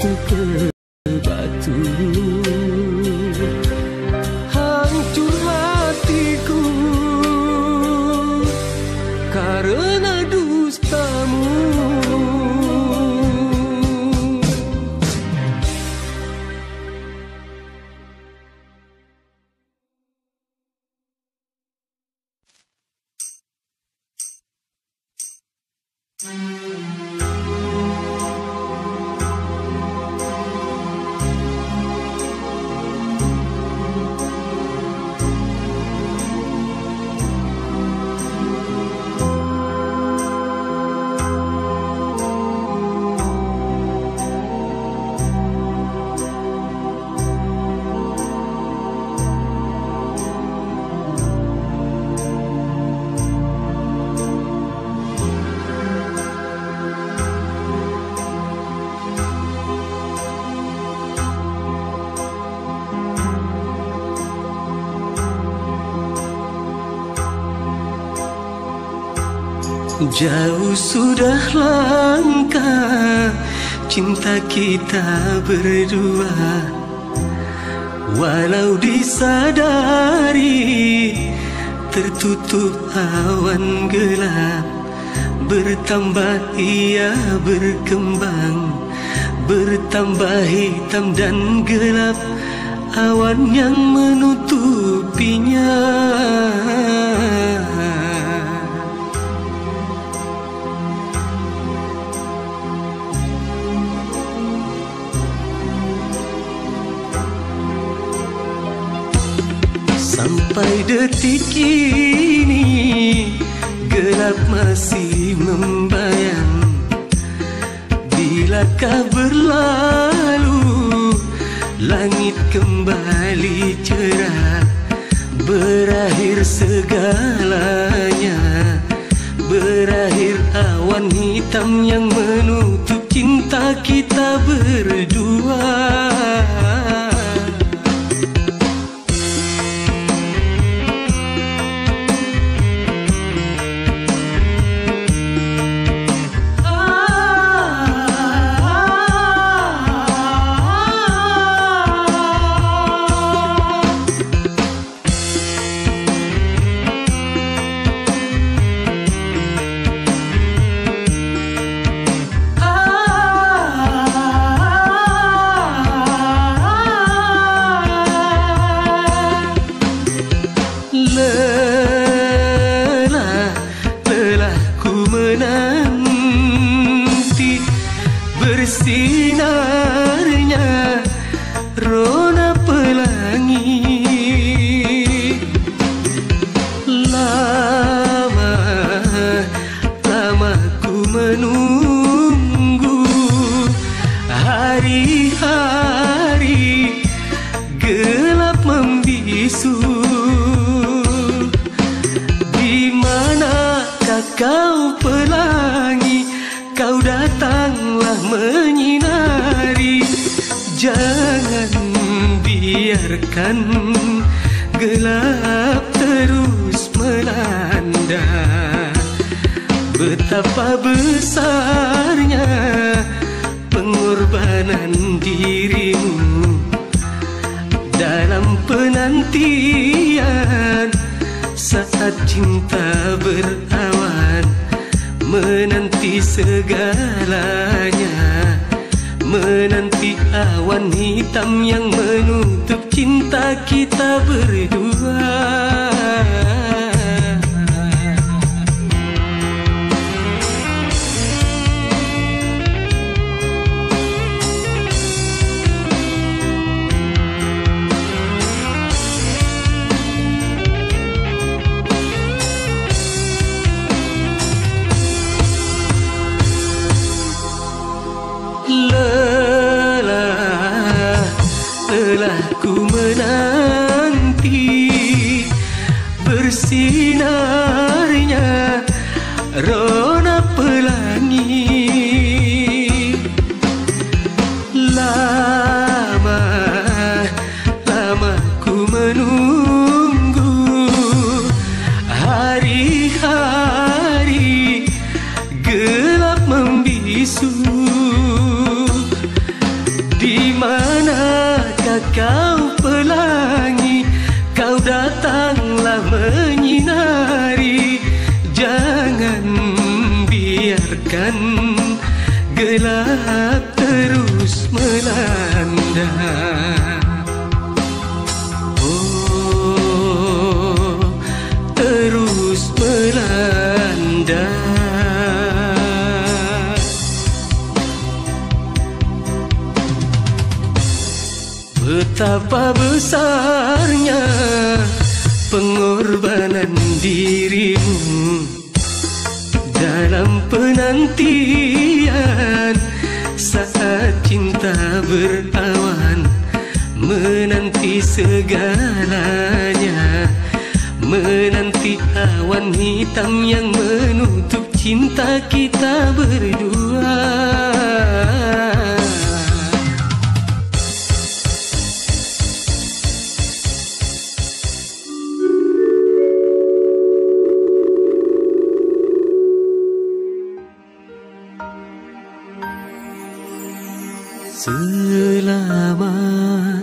ke batu. Hancur hatiku karena dustamu. Jauh sudah langkah cinta kita berdua, walau disadari tertutup awan gelap. Bertambah ia berkembang, bertambah hitam dan gelap awan yang menutupinya. Sampai detik ini gelap masih membayang. Bilakah berlalu langit kembali cerah, berakhir segalanya, berakhir awan hitam yang menutup cinta kita berdua. Bersinarnya rona pelangi, lama ku menunggu hari-hari gelap membisu. Di manakah kau pelangi? Kau datanglah menyinari, jangan biarkan gelap terus melanda. Betapa besarnya pengorbanan dirimu dalam penantian saat cinta berawan. Menanti segalanya, menanti awan hitam yang menutup cinta kita berdua. Lelah ku menanti bersinarnya rona pelangi. Lama ku menunggu hari-hari gelap membisu. gelap terus melanda. Oh, terus melanda. Betapa besarnya pengorbanan dirimu dalam penantian saat cinta berawan, menanti segalanya, menanti awan hitam yang menutup cinta kita berdua. Selamat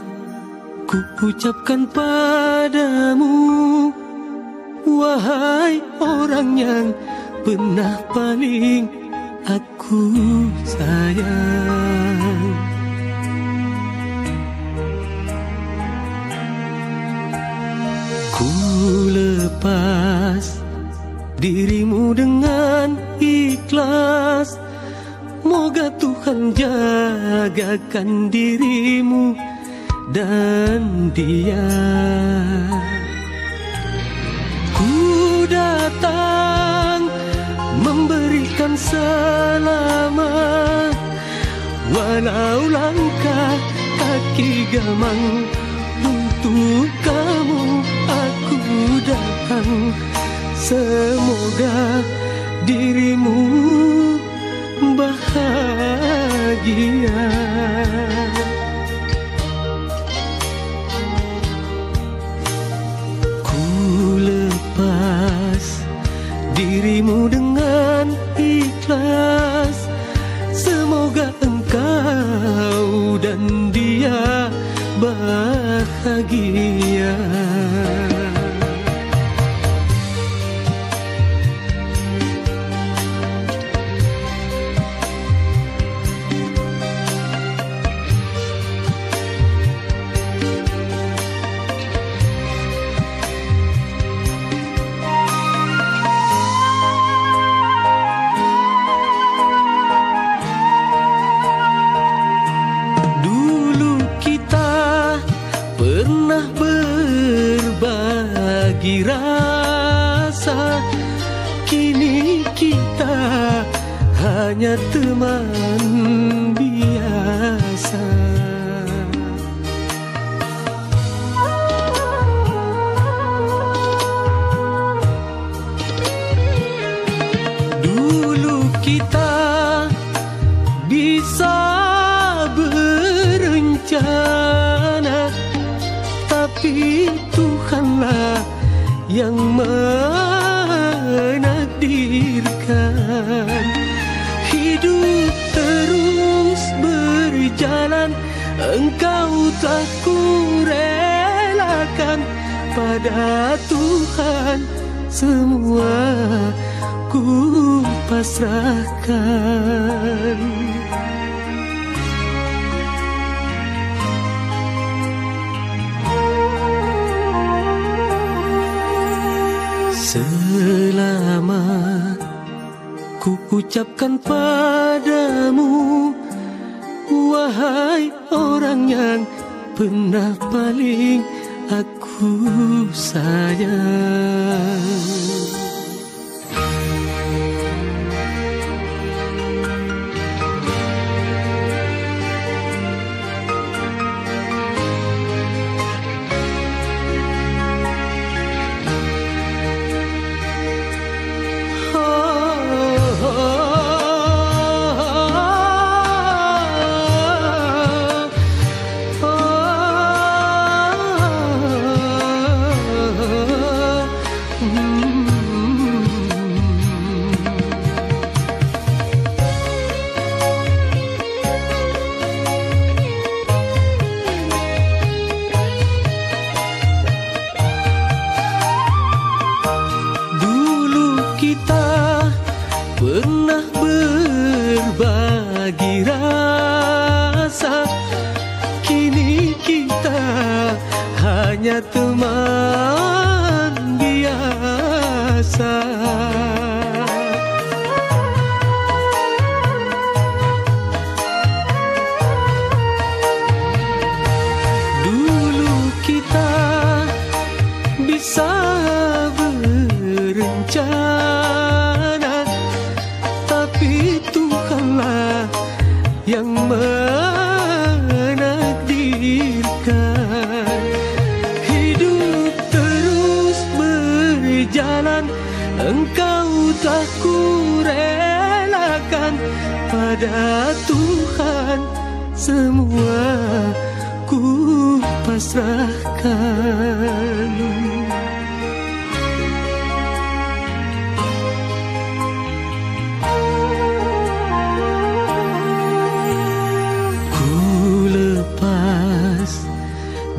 ku ucapkan padamu, wahai orang yang pernah paling aku sayang. Ku lepas dirimu dengan ikhlas, moga Tuhan jagakan dirimu dan dia. Ku datang memberikan selamat, walau langkah kaki gamang, untuk kamu aku datang. Semoga dirimu bahagia. Ku lepas dirimu dengan ikhlas, semoga engkau dan dia bahagia. Rasa kini kita hanya teman biasa. Dulu kita bisa berencana, tapi Tuhanlah yang menakdirkan. Hidup terus berjalan, engkau telah kurelakan. Pada Tuhan semua ku pasrahkan. Selamat ku ucapkan padamu, wahai orang yang pernah paling aku sayang. hanya teman biasa. Dulu kita bisa berencana, tapi Tuhanlah yang menakdirkan. Hidup terus berjalan, Engkau telah kurelakan. Pada Tuhan semua ku pasrahkan.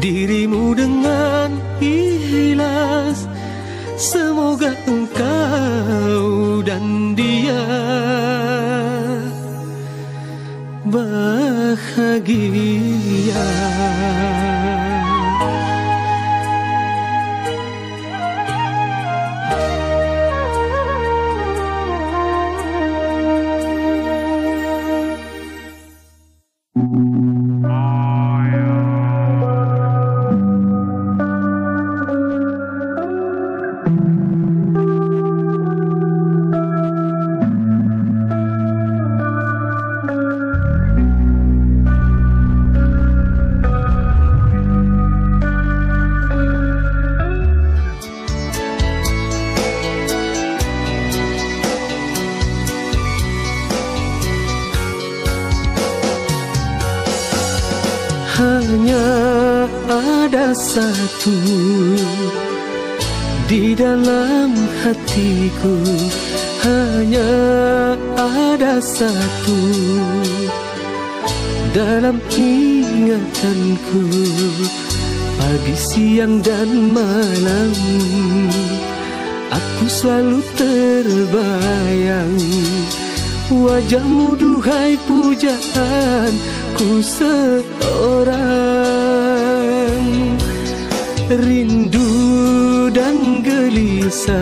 Dirimu dengan ikhlas, semoga engkau dan dia bahagia. Hanya ada satu di dalam hatiku, hanya ada satu dalam ingatanku. Pagi, siang dan malam aku selalu terbayang wajahmu, duhai pujaanku seorang. Rindu dan gelisah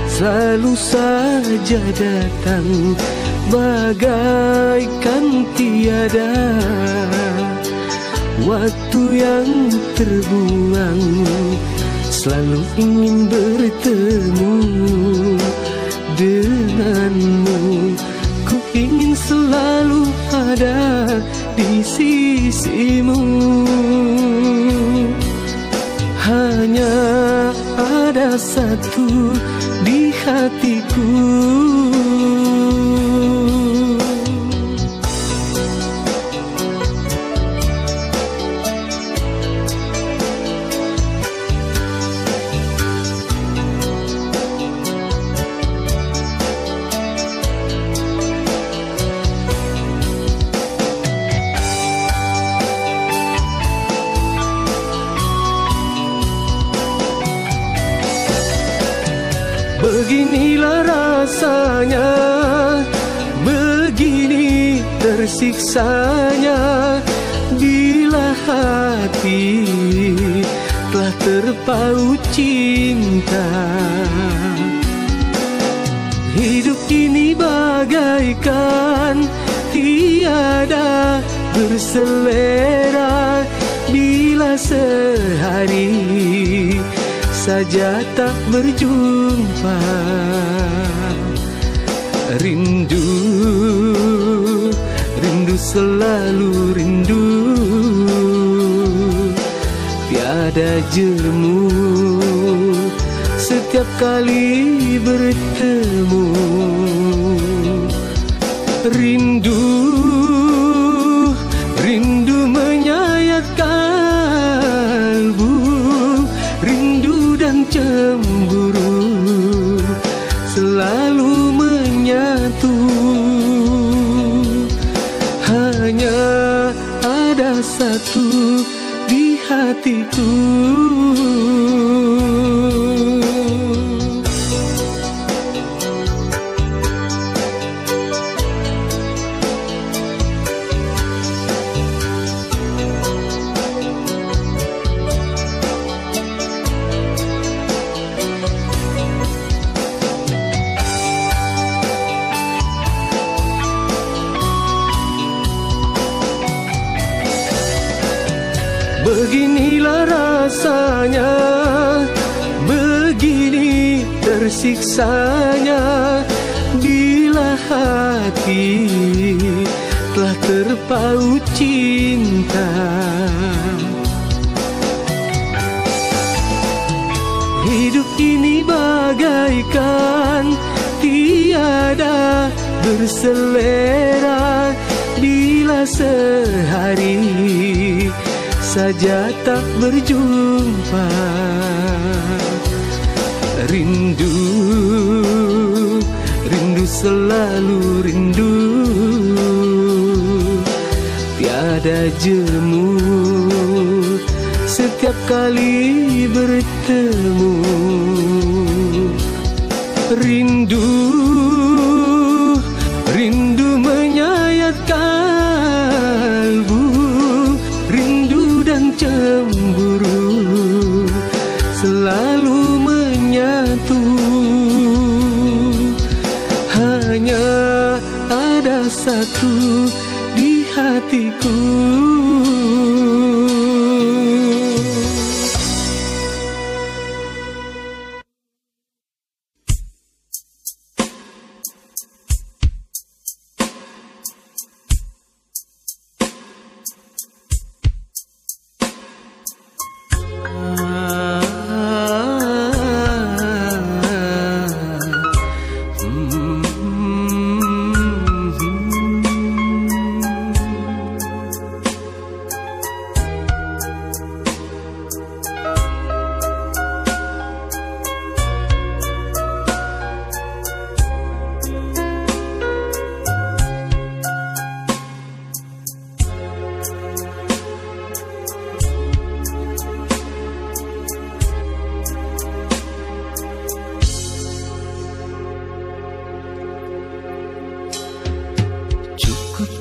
selalu saja datang, bagaikan tiada waktu yang terbuang. Selalu ingin bertemu denganmu, ku ingin selalu ada di sisimu. Hanya ada satu di hatiku. Beginilah rasanya, begini tersiksanya bila hati telah terpaut cinta. Hidup ini bagaikan tiada berselera bila sehari saja tak berjumpa. Rindu, rindu selalu rindu, tiada jemu setiap kali bertemu. Rindu, rindu menyayat kalbu, rindu dan cemburu selalu menyatu. Hanya ada satu di hatiku. Beginilah rasanya, begini tersiksanya bila hati telah terpaut cinta. Hidup ini bagaikan tiada berselera bila sehari saja tak berjumpa. Rindu, rindu selalu rindu, tiada jemu setiap kali bertemu. Rindu, rindu menyayat kalbu, rindu dan cemburu selalu menyatu. Hanya ada satu di hatiku.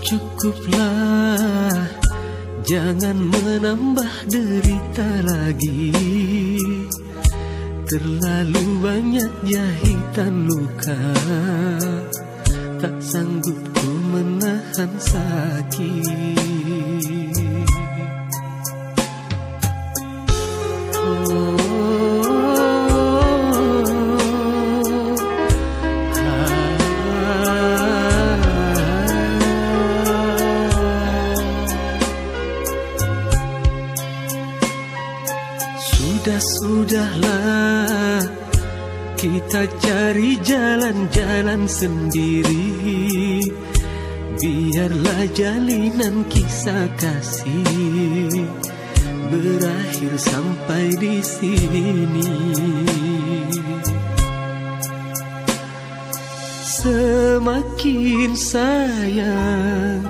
Cukuplah, jangan menambah derita lagi. Terlalu banyak jahitan luka, tak sanggup ku menahan sakit. Sudahlah, kita cari jalan-jalan sendiri. Biarlah jalinan kisah kasih berakhir sampai di sini. Semakin sayang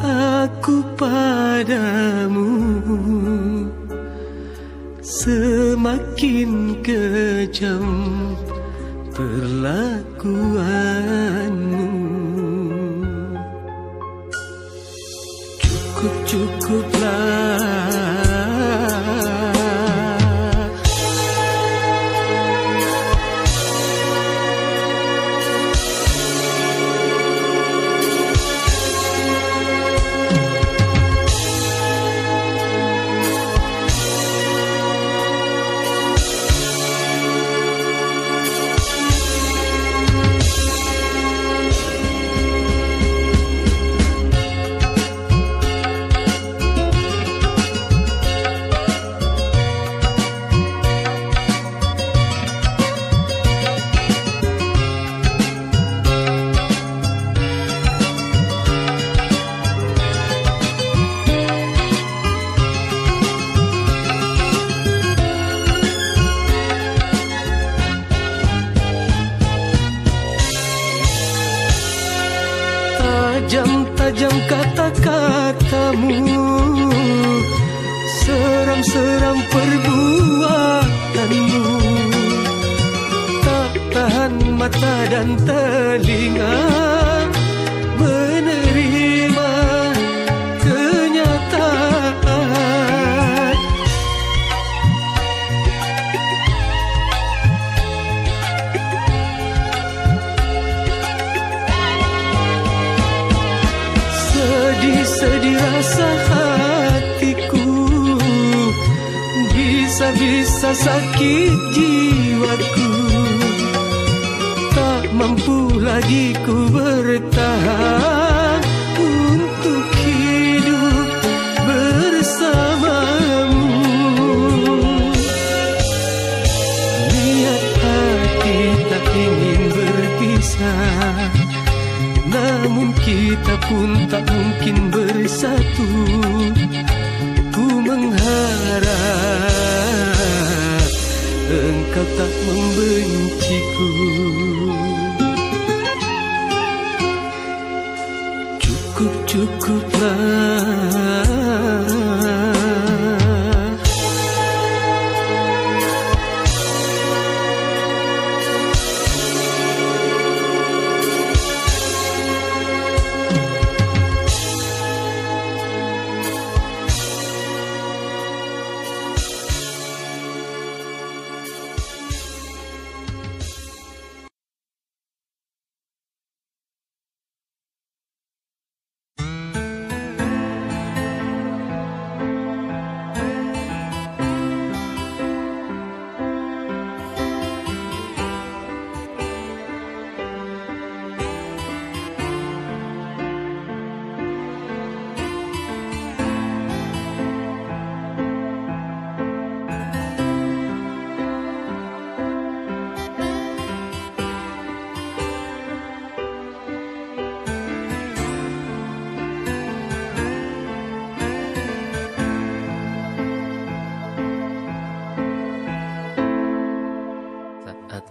aku padamu, semakin kejam perlakuanmu. Cukuplah. Tajam kata-katamu, seram-seram perbuatanmu, tak tahan mata dan telinga menerima kenyataan. Sedih rasa hati rasa sakit jiwaku, tak mampu lagi ku bertahan untuk hidup bersamamu. Niat hati tak ingin berpisah, namun kita pun tak mungkin bersatu. Ku mengharap engkau tak membenciku. Cukuplah.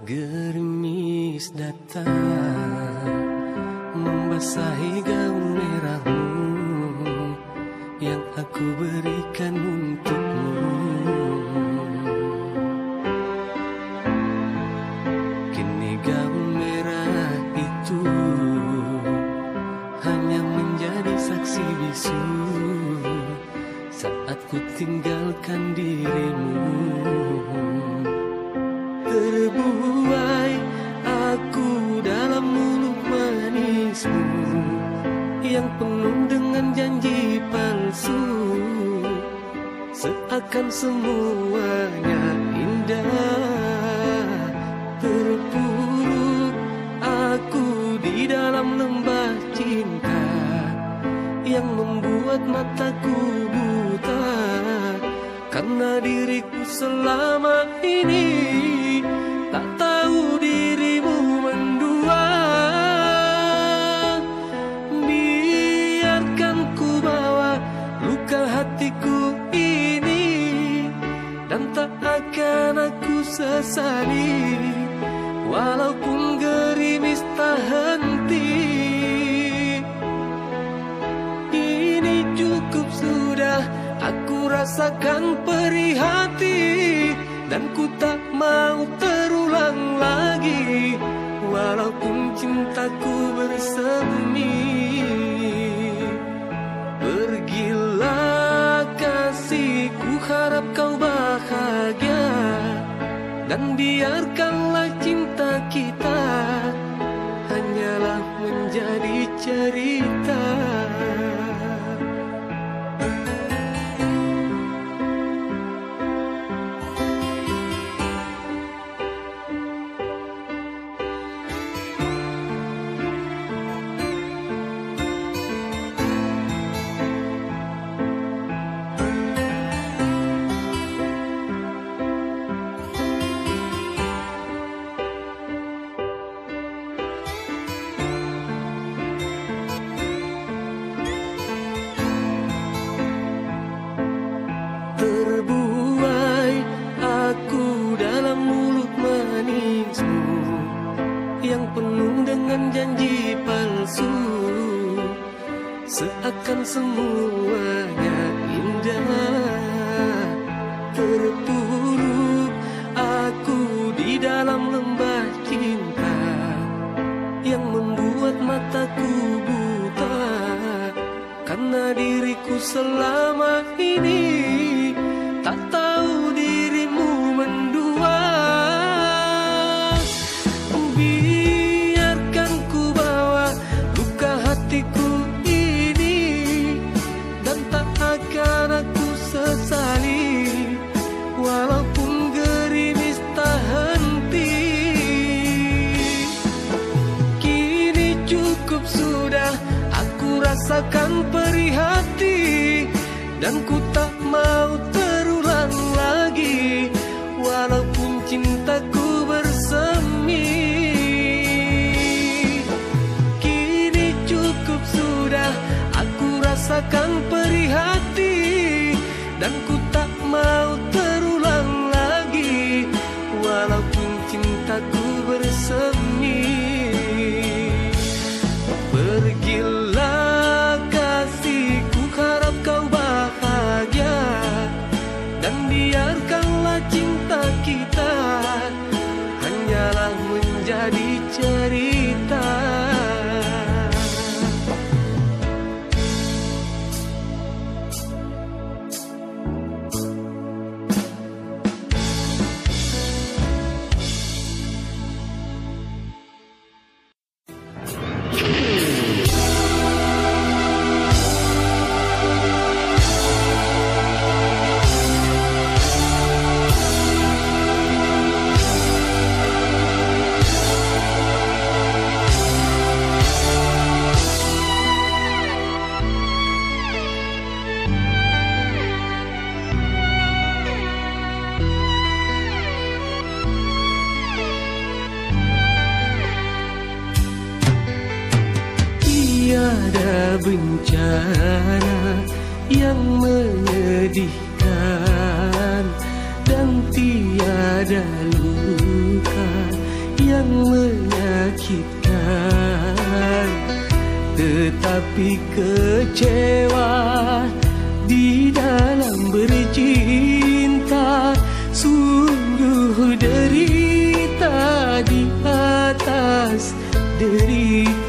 Gerimis datang membasahi gaun merahmu yang aku berikan untukmu. Kini gaun merah itu hanya menjadi saksi bisu saat ku tinggalkan dirimu. Terbuai aku dalam mulut manismu yang penuh dengan janji palsu, seakan semuanya indah. Terpuruk aku di dalam lembah cinta yang membuat mataku buta, karena diriku selama ini tak tahu dirimu mendua. Biarkan ku bawa luka hatiku ini, dan tak akan aku sesali walaupun gerimis tak henti. Ini cukup sudah, aku rasakan perih hati, dan ku tak mau terulang lagi walaupun cintaku bersemi. Pergilah kasihku, harap kau bahagia, dan biarkanlah cinta kita hanyalah menjadi cerita. Terbuai aku dalam mulut manismu yang penuh dengan janji palsu, seakan semuanya indah. Terpuruk aku di dalam lembah cinta yang membuat mataku buta, karena diriku selama ini tak tahu dirimu mendua. Biarkan ku bawa luka hatiku ini, dan tak akan aku sesali walaupun sudah aku rasakan perih hati, dan ku tak mau terulang lagi, walaupun cintaku bersemi. Kini cukup sudah aku rasakan perih hati, dan ku tak mau terulang lagi, walaupun cintaku bersemi. Pergilah kasihku, harap kau bahagia, dan biarkanlah cinta kita hanyalah menjadi cerita. Tiada bencana yang menyedihkan, dan tiada luka yang menyakitkan, tetapi kecewa di dalam bercinta, sungguh derita di atas derita.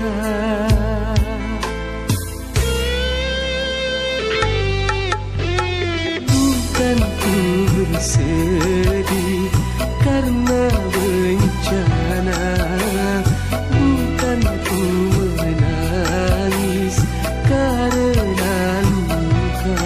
Bersedih karena bencana, bukan ku menangis karena luka.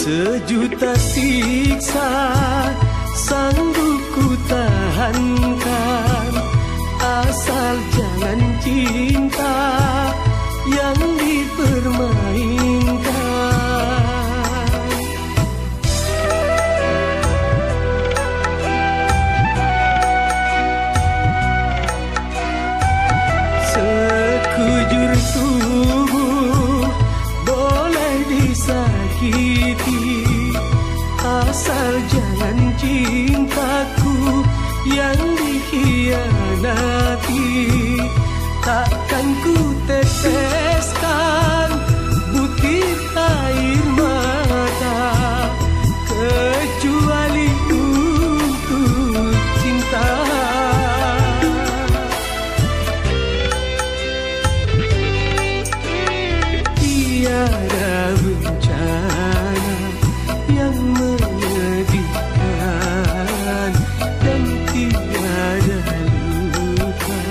Sejuta siksa sanggup ku tahankan, asal jangan cinta yang dipermainkan. Sekujur tubuh boleh disakiti, asal jangan cintaku yang dikhianati. Takkan ku teteskan butir air mata, kecuali untuk cinta. Tiada bencana yang menyedihkan, dan tiada luka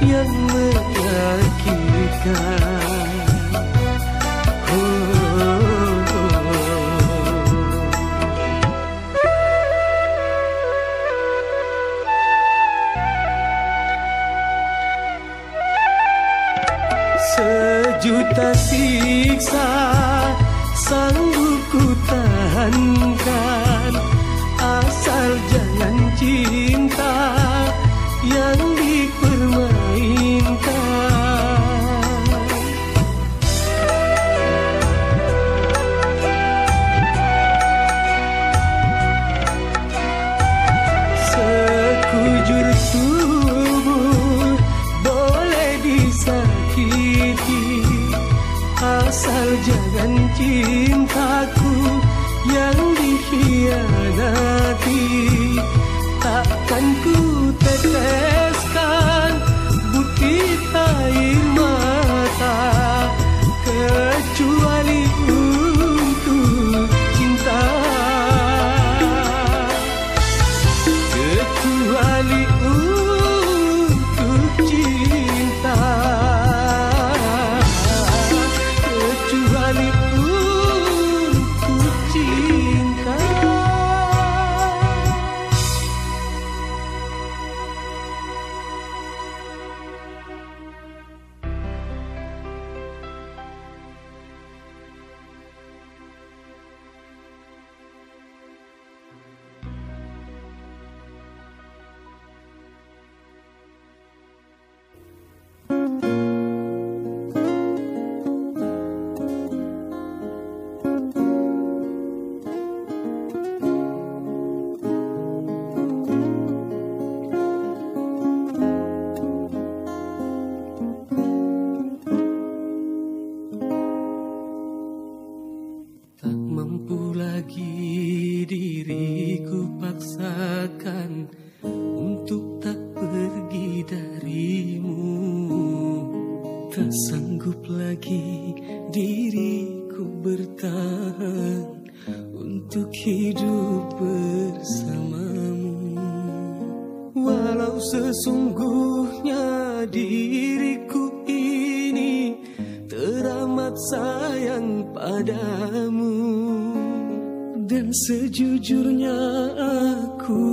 yang menyakitkan. Sejuta siksa sanggup ku tahankan, asal jangan cinta yang dipermainkan. disakiti, asal jangan cintaku yang dikhianati. Takkan ku teteskan butir air mata kecuali untuk cinta, kecuali untuk cinta, kecuali untuk cinta. Mampu lagi diriku paksakan untuk tak pergi darimu. Tak sanggup lagi diriku bertahan untuk hidup bersamamu. Walau sesungguhnya diriku ini teramat sayang padamu, dan sejujurnya aku